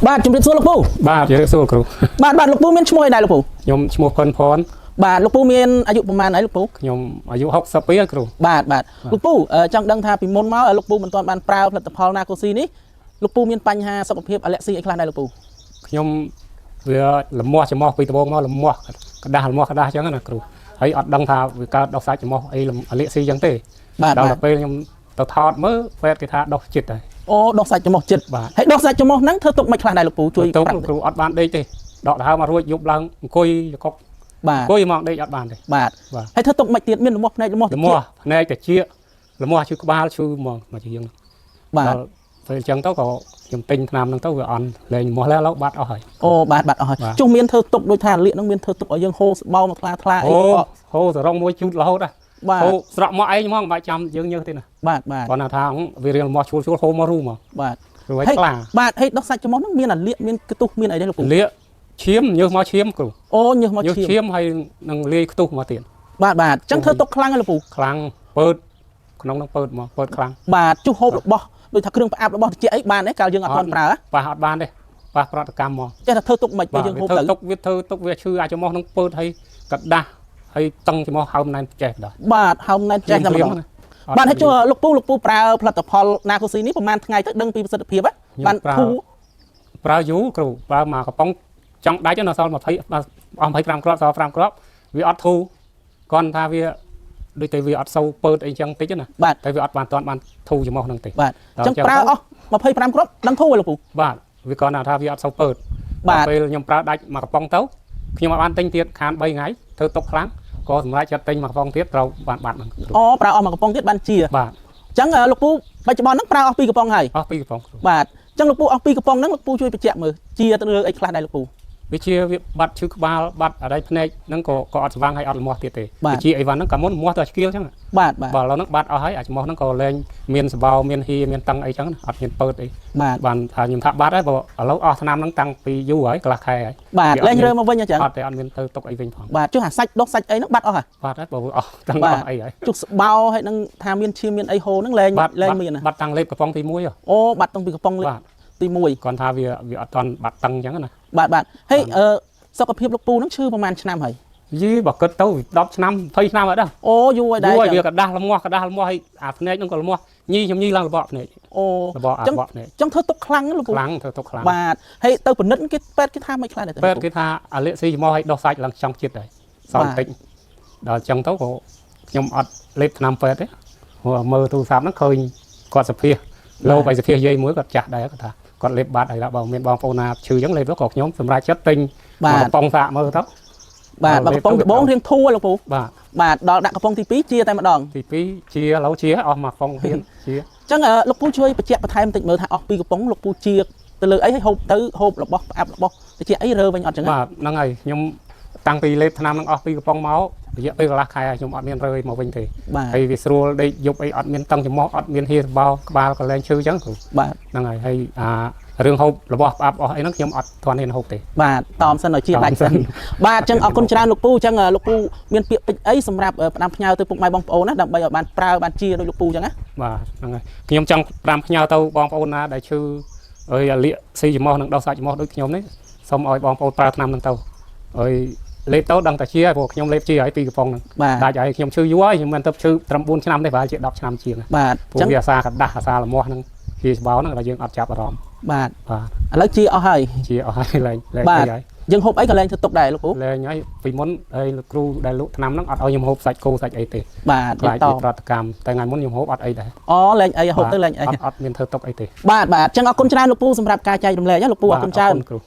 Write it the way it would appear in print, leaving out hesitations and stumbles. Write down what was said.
បាទជំរាបសួរលោកពូបាទជំរាបសួរគ្រូបាទលោកពូមានឈ្មោះអីដែរលោកពូខ្ញុំឈ្មោះផុនផនបាទលោកពូមានអាយុប្រហែលហើយលោកពូខ្ញុំអាយុ62ហើយគ្រូបាទលោកពូចង់ដឹងថាពីមុនមកលោកពូមិនទាន់បានប្រើផលិតផលណាកូស៊ីនេះលោកពូមានបញ្ហាសុខភាពអាឡែកស៊ីអីខ្លះដែរលោកពូខ្ញុំវាលមាស់ច្រមុះពីដំបូងមកលមាស់กระดาษលមាស់กระดาษអញ្ចឹងណាគ្រូហើយអត់ដឹងថាវាកើតដុសសាច់ច្រមុះអីអាឡែកស៊ីអញ្ចឹងទេដល់ពេលខ្ញុំទៅថតមើលពេទ្យគេថាដុសចិត្តហើយអូដុសសាច់ច្រមុះចិត្តហើយដុសសាច់ច្រមុះហ្នឹងធ្វើទុកមិនខ្លះដែរលោកពូជួយប្រាប់គ្រូអត់បានដេកទេដកដង្ហើមមករួចយប់ឡើងអង្គុយកុកអង្គុយមកដេកអត់បានទេបាទហើយធ្វើទុកមិនទៀតមានលមាស់ភ្នែកលមាស់ភ្នែកតិចលមាស់ឈឺក្បាលឈឺមកជាងបាទពេលអញ្ចឹងទៅក៏ខ្ញុំទិញថ្នាំហ្នឹងទៅវាអន់លែងលមាស់แล้วបាត់អស់ហើយអូបាត់អស់ហើយចុះមានធ្វើទុកដូចថាលាកហ្នឹងមានធ្វើទុកឲ្យយើងហូរស្បោមកថ្លាអីហូរសរងមួយជូតរហូតហូរស្រក់មកអីហ្មងមិនបាច់ចាំយើងញើសទេណាបាទគាត់ថាវារៀងលមាស់ឈួលហូរមករូមកបាទព្រោះឲ្យខ្លាបាទហើយដុសសាច់ច្រមុះហ្នឹងមានអាលាកមានកទុះមានអីដែរលោកពូលាកឈាមញើសមកឈាមគ្រូអូញើសមកឈាមហើយនឹងលាយខ្ទុះមកទៀតបាទអញ្ចឹងធ្វើទុកខ្លាំងហើយលោកពូខ្លាំងពើតក្នុងនឹងពើតមកពើតខ្លាំងបាទជុះហូបរបស់ដូចថាគ្រឿងផ្អាប់របស់ត្រជាក់អីបានទេកាលយើងអត់ទាន់ប្រើប៉ះអត់បានទេប៉ះប្រតិកម្មមកចេះតែធ្វើទុកមិនពេលយើងហូបទៅទុកវាធ្វើទុកវាឈឺអាចច្រមុះនឹងពើតហើយកដាស់ហើយតឹងច្រមុះហើមណែនចេះដែរបាទហើមណែនចេះតែម្ដងបាទហើយជួលោកពូប្រើផលិតផលណាកូស៊ីនេះប្រហែលថ្ងៃទៅដឹងពីប្រសិទ្ធភាពបានធូរប្រើយូរគ្រូប្រើមកកំប៉ុងចង់ដាច់ដល់សល់20អស់25គ្រាប់សល់5គ្រាប់វាអត់ធូរគាត់ថាវាដូចតែវាអត់សូវពើតអីចឹងតិចណាតែវាអត់បានធូរច្រមុះហ្នឹងទេបាទអញ្ចឹងប្រើអស់25គ្រាប់ដឹងធូរលោកពូបាទវាគាត់ថាវាអត់សូវពើតពេលខ្ញុំប្រើដាច់មកកំប៉ុងទៅខ្ញុំអត់បានទិញទៀតខាន3ថ្ងៃធ្វើទុកខ្លាំងក៏សម្រាប់ចាត់ទិញមកកំប៉ុងទៀតត្រូវបានបាត់ហ្នឹងអូប្រើអស់មកកំប៉ុងទៀតបានជាបាទអញ្ចឹងលោកពូបច្ចុប្បន្នហ្នឹងប្រើអស់2កំប៉ុងហើយអស់2កំប៉ុងបាទអញ្ចឹងលោកពូអស់2កំប៉ុងហ្នឹងលោកពូជួយបញ្ជាក់មើលជាទៅលើអីខ្លះដែរលោកពូវាជាវាបាត់ឈឺក្បាលបាត់អីភ្នែកហ្នឹងក៏អត់ស្វាងហើយអត់លមាស់ទៀតទេវាជាអីវ៉ាន់ហ្នឹងក៏មុនមាស់ទៅឆ្កៀលអញ្ចឹងបាទឥឡូវហ្នឹងបាត់អស់ហើយអាចមាស់ហ្នឹងក៏លែងមានសបោមានហៀមានតឹងអីចឹងអត់មានពើតអីបានថាខ្ញុំថាបាត់ហើយព្រោះឥឡូវអស់ឆ្នាំហ្នឹងតាំងពីយូរហើយកន្លះខែហើយបាទលែងរើមកវិញអញ្ចឹងអត់ទេអត់មានទៅទុកអីវិញផងបាទចុះអាសាច់ដុសសាច់អីហ្នឹងបាត់អស់ហើយបាត់ហើយព្រោះអស់តាំងអស់អីហើយចុះស្បោហើយនឹងថាមានឈាមមានអីហូរហ្នឹងលែងមានបាត់តាំងលេបកំប៉ុងទី1អូបាត់តាំងពីកំប៉ុងទី1គាត់ថាវាអត់តាន់បាត់តឹងអញ្ចឹងណាបាទហើយសុខភាពលោកពូហ្នឹងឈឺប្រហែលឆ្នាំហើយយីបើគិតទៅ10ឆ្នាំ20ឆ្នាំហើយដែរអូយូរហើយដែរវាកដាស់លមាស់ហើយអាភ្នែកហ្នឹងក៏លមាស់ញីខ្ញុំញីឡើងរបបភ្នែកអូរបបអារបបភ្នែកអញ្ចឹងធ្វើទុកខ្លាំងលោកពូខ្លាំងធ្វើទុកខ្លាំងបាទហើយទៅពិនិត្យគេពេទ្យគេថាមិនខ្លាំងដែរពេទ្យគេថាអាឡែកស៊ីច្រមុះឲ្យដោះសាច់ឡើងចង់ចិត្តដែរសល់បន្តិចដល់អញ្ចឹងទៅក៏ខ្ញុំអត់លេបថ្នាំពេទ្យទេព្រោះមើលទូរស័ព្ទហ្នឹងឃើញគាត់សភាលោកឲ្យសភាយាយមួយគាត់ចាស់ដែរគាត់ថាគាត់លេបបាត់ហើយបើមានបងប្អូនណាឈឺអញ្ចឹងលេបទៅក៏ខ្ញុំសម្រាប់ចិត្តទិញកំប៉ុងសាកមើលទៅបាទកំប៉ុងដំបងរៀងធូរលោកពូបាទដល់ដាក់កំប៉ុងទី2ជាតែម្ដងទី2ជាឥឡូវជាអស់មកកំប៉ុងទៀតជាអញ្ចឹងលោកពូជួយបញ្ជាក់បន្ថែមបន្តិចមើលថាអស់2កំប៉ុងលោកពូជាទៅលើអីឲ្យហូបទៅហូបរបស់ផ្អាប់របស់តិចអីរើវិញអត់ចឹងបាទហ្នឹងហើយខ្ញុំតាំងពីលេបថ្នាំនឹងអស់2កំប៉ុងមករយៈពេលកន្លះខែខ្ញុំអត់មានរើមកវិញទេហើយវាស្រួលដេកយប់អីអត់មានតឹងច្រមុះអត់មានហៀរបោក្បាលក៏លែងឈឺអញ្ចឹងបាទហ្នឹងហើយរឿងហូបរបស់ផ្អាប់អស់អីហ្នឹងខ្ញុំអត់ទាន់ហ៊ានហូបទេបាទតមសិនឲ្យជាដាច់សិនបាទអញ្ចឹងអរគុណច្រើនលោកពូអញ្ចឹងលោកពូមានពាក្យពេចន៍អីសម្រាប់ផ្ដាំផ្ញើទៅពុកម៉ែបងប្អូនណាដើម្បីឲ្យបានប្រើបានជាដូចលោកពូអញ្ចឹងណាបាទហ្នឹងហើយខ្ញុំចង់ផ្ដាំផ្ញើទៅបងប្អូនណាដែលឈឺអើយលាកស៊ីច្រមុះនឹងដោះសាច់ច្រមុះដូចខ្ញុំនេះសូមឲ្យបងប្អូនប្រើថ្នាំហ្នឹងទៅអើយលេបទៅដឹងតែជាព្រោះខ្ញុំលេបជាហើយ2កំប៉ុងហ្នឹងដាច់ហើយខ្ញុំឈឺយូរហើយខ្ញុំមិនទៅឈឺ9ឆ្នាំទេប្រហែលជា10ឆ្នាំជាងបាទព្រោះវាអាសាកដាស់អាសាលមាស់ហ្នឹងជាស្បោហ្នឹងដែលយើងអត់ចាប់អារម្មណ៍បាទឥឡូវជាអស់ហើយជាអស់ហើយលែងហើយយើងហូបអីក៏លែងធ្វើទុកដែរលោកពូលែងហើយពីមុនហើយលោកគ្រូដែលលក់ថ្នាំហ្នឹងអត់ឲ្យខ្ញុំហូបសាច់គោសាច់អីទេបាទខ្លាចប្រតិកម្មតែថ្ងៃមុនខ្ញុំហូបអត់អីដែរអូលែងអីហូបទៅលែងអីអត់មានធ្វើទុកអីទេបាទអញ្ចឹងអរគុណច្រើនលោកពូសម្រាប់ការចែករំលែកណាលោកពូអរគុណច្រើនគ្រូ